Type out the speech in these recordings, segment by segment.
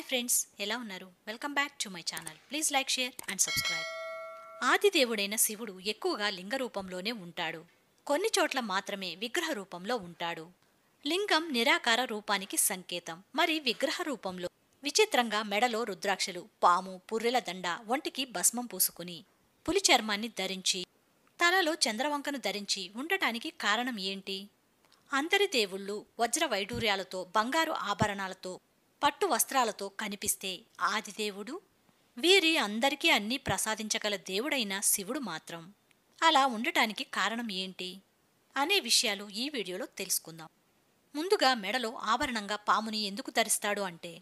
Friends, ఎలా ఉన్నారు? Welcome back to my channel. Please like, share and subscribe. ఆదిదేవుడైన శివుడు ఎక్కువగా లింగ రూపంలోనే ఉంటాడు. కొన్ని చోట్ల మాత్రమే విగ్రహ రూపంలో ఉంటాడు. లింగం నిరాకార రూపానికి సంకేతం. మరి విగ్రహ రూపంలో విచిత్రంగా మెడలో రుద్రాక్షలు, పాము, పుర్రెల దండ, ఒంటికి భస్మం పూసుకుని, పులి చర్మాన్ని ధరించి, తలలో చంద్రవంకను ధరించి ఉండటానికి కారణం ఏంటి? అందరి దేవుళ్ళు వజ్ర వైడూర్యాలతో, బంగారు ఆభరణాలతో, పట్టు వస్త్రాలతో కనిపిస్తే ఆదిదేవుడు, వీరి అందరికీ అన్నీ ప్రసాదించగల దేవుడైన శివుడు మాత్రం అలా ఉండటానికి కారణం ఏంటి అనే విషయాలు ఈ వీడియోలో తెలుసుకుందాం. ముందుగా మెడలో ఆభరణంగా పాముని ఎందుకు ధరిస్తాడు అంటే,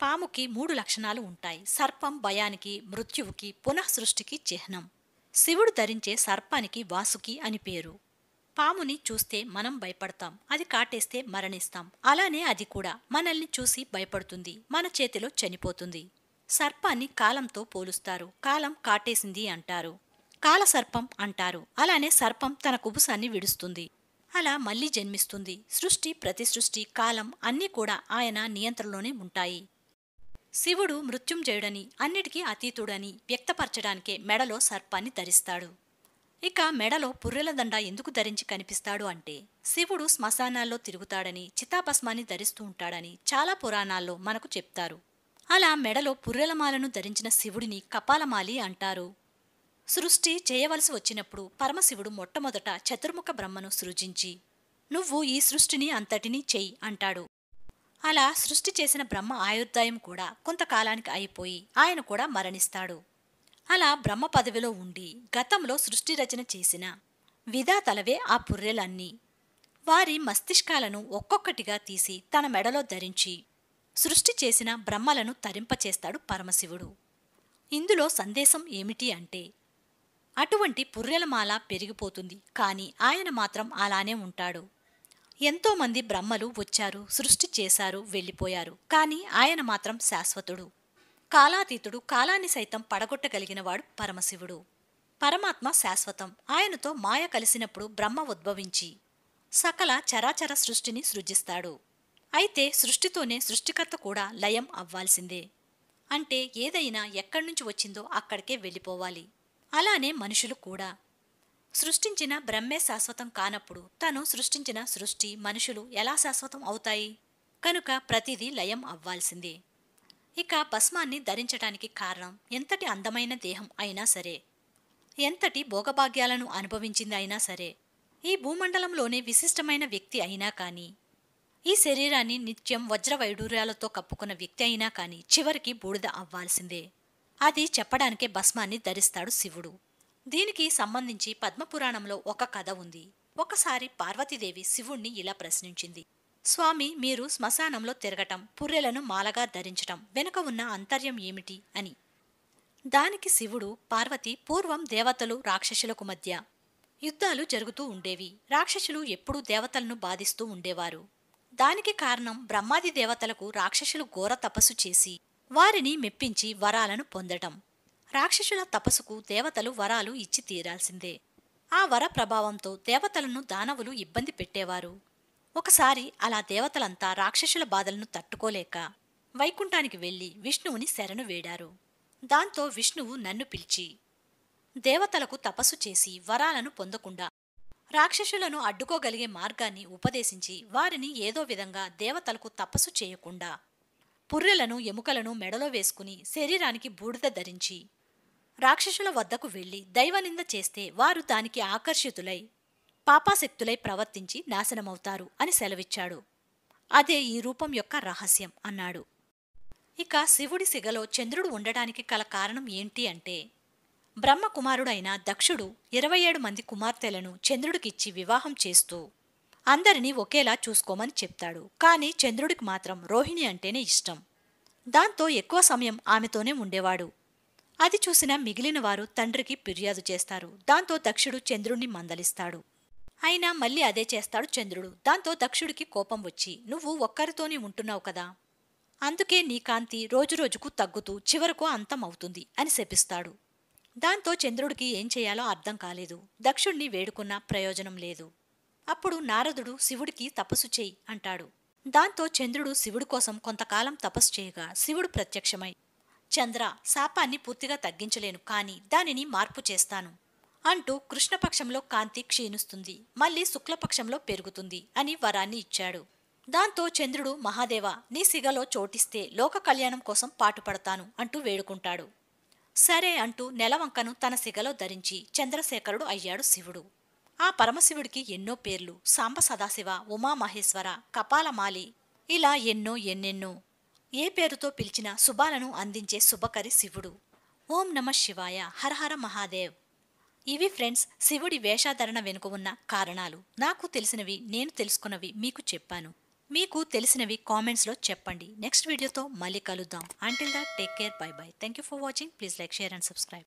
పాముకి 3 లక్షణాలు ఉంటాయి. సర్పం భయానికి, మృత్యువుకి, పునఃసృష్టికి చిహ్నం. శివుడు ధరించే సర్పానికి వాసుకి అని పేరు. పాముని చూస్తే మనం భయపడతాం, అది కాటేస్తే మరణిస్తాం. అలానే అది కూడా మనల్ని చూసి భయపడుతుంది, మన చేతిలో చనిపోతుంది. సర్పాన్ని కాలంతో పోలుస్తారు. కాలం కాటేసింది అంటారు, కాలసర్పం అంటారు. అలానే సర్పం తన కుబుసాన్ని విడుస్తుంది, అలా మళ్లీ జన్మిస్తుంది. సృష్టి, ప్రతి సృష్టి, కాలం అన్నీ కూడా ఆయన నియంత్రణలోనే ఉంటాయి. శివుడు మృత్యుంజయుడని, అన్నిటికీ అతీతుడని వ్యక్తపరచడానికే మెడలో సర్పాన్ని ధరిస్తాడు. ఇక మెడలో పుర్రెల దండ ఎందుకు ధరించి కనిపిస్తాడు అంటే, శివుడు శ్మశానాల్లో తిరుగుతాడని, చితాభస్మాన్ని ధరిస్తూ ఉంటాడని చాలా పురాణాల్లో మనకు చెప్తారు. అలా మెడలో పుర్రెలమాలను ధరించిన శివుడిని కపాలమాలి అంటారు. సృష్టి చేయవలసి వచ్చినప్పుడు పరమశివుడు మొట్టమొదట చతుర్ముఖ బ్రహ్మను సృజించి, నువ్వు ఈ సృష్టిని అంతటినీ చెయ్యి అంటాడు. అలా సృష్టి చేసిన బ్రహ్మ ఆయుర్దాయం కూడా కొంతకాలానికి అయిపోయి ఆయన కూడా మరణిస్తాడు. అలా బ్రహ్మ పదవిలో ఉండి గతంలో సృష్టి రచన చేసిన విధాతలవే ఆ పుర్రెలన్నీ. వారి మస్తిష్కాలను ఒక్కొక్కటిగా తీసి తన మెడలో ధరించి సృష్టి చేసిన బ్రహ్మలను తరింపచేస్తాడు పరమశివుడు. ఇందులో సందేశం ఏమిటి అంటే, అటువంటి పుర్రెలమాల పెరిగిపోతుంది, కాని ఆయన మాత్రం అలానే ఉంటాడు. ఎంతోమంది బ్రహ్మలు వచ్చారు, సృష్టి చేశారు, వెళ్ళిపోయారు. కాని ఆయన మాత్రం శాశ్వతుడు, కాలాతీతుడు. కాలాన్ని సైతం పడగొట్టగలిగినవాడు పరమశివుడు. పరమాత్మ శాశ్వతం. ఆయనతో మాయ కలిసినప్పుడు బ్రహ్మ ఉద్భవించి సకల చరాచర సృష్టిని సృజిస్తాడు. అయితే సృష్టితోనే సృష్టికర్త కూడా లయం అవ్వాల్సిందే. అంటే ఏదైనా ఎక్కడ్నుంచి వచ్చిందో అక్కడికే వెళ్ళిపోవాలి. అలానే మనుషులు కూడా. సృష్టించిన బ్రహ్మే శాశ్వతం కానప్పుడు తను సృష్టించిన సృష్టి, మనుషులు ఎలా శాశ్వతం అవుతాయి? కనుక ప్రతిదీ లయం అవ్వాల్సిందే. ఇక భస్మాన్ని ధరించటానికి కారణం, ఎంతటి అందమైన దేహం అయినా సరే, ఎంతటి భోగభాగ్యాలను అనుభవించింది అయినా సరే, ఈ భూమండలంలోనే విశిష్టమైన వ్యక్తి అయినా కాని, ఈ శరీరాన్ని నిత్యం వజ్ర వైడూర్యాలతో కప్పుకున్న వ్యక్తి అయినా కాని చివరికి బూడిద అవ్వాల్సిందే. అది చెప్పడానికే భస్మాన్ని ధరిస్తాడు శివుడు. దీనికి సంబంధించి పద్మపురాణంలో ఒక కథ ఉంది. ఒకసారి పార్వతీదేవి శివుణ్ణి ఇలా ప్రశ్నించింది, స్వామి, మీరు శ్మశానంలో తిరగటం, పుర్రెలను మాలగా ధరించటం వెనుక ఉన్న అంతర్యం ఏమిటి అని. దానికి శివుడు, పార్వతి, పూర్వం దేవతలు రాక్షసులకు మధ్య యుద్ధాలు జరుగుతూ ఉండేవి. రాక్షసులు ఎప్పుడూ దేవతలను బాధిస్తూ ఉండేవారు. దానికి కారణం, బ్రహ్మాది దేవతలకు రాక్షసులు ఘోర తపస్సు చేసి వారిని మెప్పించి వరాలను పొందటం. రాక్షసుల తపస్సుకు దేవతలు వరాలు ఇచ్చి తీరాల్సిందే. ఆ వర ప్రభావంతో దేవతలను దానవులు ఇబ్బంది పెట్టేవారు. ఒకసారి అలా దేవతలంతా రాక్షసుల బాధలను తట్టుకోలేక వైకుంఠానికి వెళ్లి విష్ణువుని శరణు వేడారు. దాంతో విష్ణువు నన్ను పిలిచి దేవతలకు తపస్సు చేసి వరాలను పొందకుండా రాక్షసులను అడ్డుకోగలిగే మార్గాన్ని ఉపదేశించి, వారిని ఏదో విధంగా దేవతలకు తపస్సు చేయకుండా పుర్రెలను, ఎముకలను మెడలో వేసుకుని శరీరానికి బూడిద ధరించి రాక్షసుల వద్దకు వెళ్లి దైవనింద చేస్తే వారు దానికి ఆకర్షితులై పాపాశక్తులై ప్రవర్తించి నాశనమవుతారు అని సెలవిచ్చాడు. అదే ఈ రూపం యొక్క రహస్యం అన్నాడు. ఇక శివుడి సిగలో చంద్రుడు ఉండటానికి కల కారణం ఏంటి అంటే, బ్రహ్మకుమారుడైన దక్షుడు 27 మంది కుమార్తెలను చంద్రుడికిచ్చి వివాహం చేస్తూ అందరినీ ఒకేలా చూసుకోమని చెప్తాడు. కాని చంద్రుడికి మాత్రం రోహిణి అంటేనే ఇష్టం. దాంతో ఎక్కువ సమయం ఆమెతోనే ఉండేవాడు. అది చూసిన మిగిలిన వారు తండ్రికి ఫిర్యాదు చేస్తారు. దాంతో దక్షుడు చంద్రుణ్ణి మందలిస్తాడు. అయినా మళ్ళీ అదే చేస్తాడు చంద్రుడు. దాంతో దక్షుడికి కోపం వచ్చి, నువ్వు ఒక్కరితోనే ఉంటున్నావు కదా, అందుకే నీ కాంతి రోజురోజుకు తగ్గుతూ చివరకు అంతమవుతుంది అని శపిస్తాడు. దాంతో చంద్రుడికి ఏం చేయాలో అర్థం కాలేదు. దక్షుణ్ణి వేడుకున్నా ప్రయోజనం లేదు. అప్పుడు నారదుడు శివుడికి తపస్సు చెయ్యి అంటాడు. దాంతో చంద్రుడు శివుడి కోసం కొంతకాలం తపస్సు చేయగా శివుడు ప్రత్యక్షమై, చంద్ర, శాపాన్ని పూర్తిగా తగ్గించలేను, కాని దానిని మార్పు చేస్తాను అంటూ కృష్ణపక్షంలో కాంతి క్షీణిస్తుంది, మళ్ళీ శుక్లపక్షంలో పెరుగుతుంది అని వరాన్ని ఇచ్చాడు. దాంతో చంద్రుడు, మహాదేవ, నీ సిగలో చోటిస్తే లోక కళ్యాణం కోసం పాటుపడతాను అంటూ వేడుకుంటాడు. సరే అంటూ నెలవంకను తన సిగలో ధరించి చంద్రశేఖరుడు అయ్యాడు శివుడు. ఆ పరమశివుడికి ఎన్నో పేర్లు: సాంబ సదాశివ, ఉమామహేశ్వర, కపాలమాలి, ఇలా ఎన్నెన్నో. ఏ పేరుతో పిలిచినా శుభాలను అందించే శుభకరి శివుడు. ఓం నమ శివాయ, హరహర మహాదేవ్. ఇవి ఫ్రెండ్స్ శివుడి వేషాధరణ వెనుక ఉన్న కారణాలు. నాకు తెలిసినవి, నేను తెలుసుకున్నవి మీకు చెప్పాను. మీకు తెలిసినవి కామెంట్స్లో చెప్పండి. నెక్స్ట్ వీడియోతో మళ్ళీ కలుద్దాం. Until that, take care, by by. Thank you for watching. Please like, share and subscribe.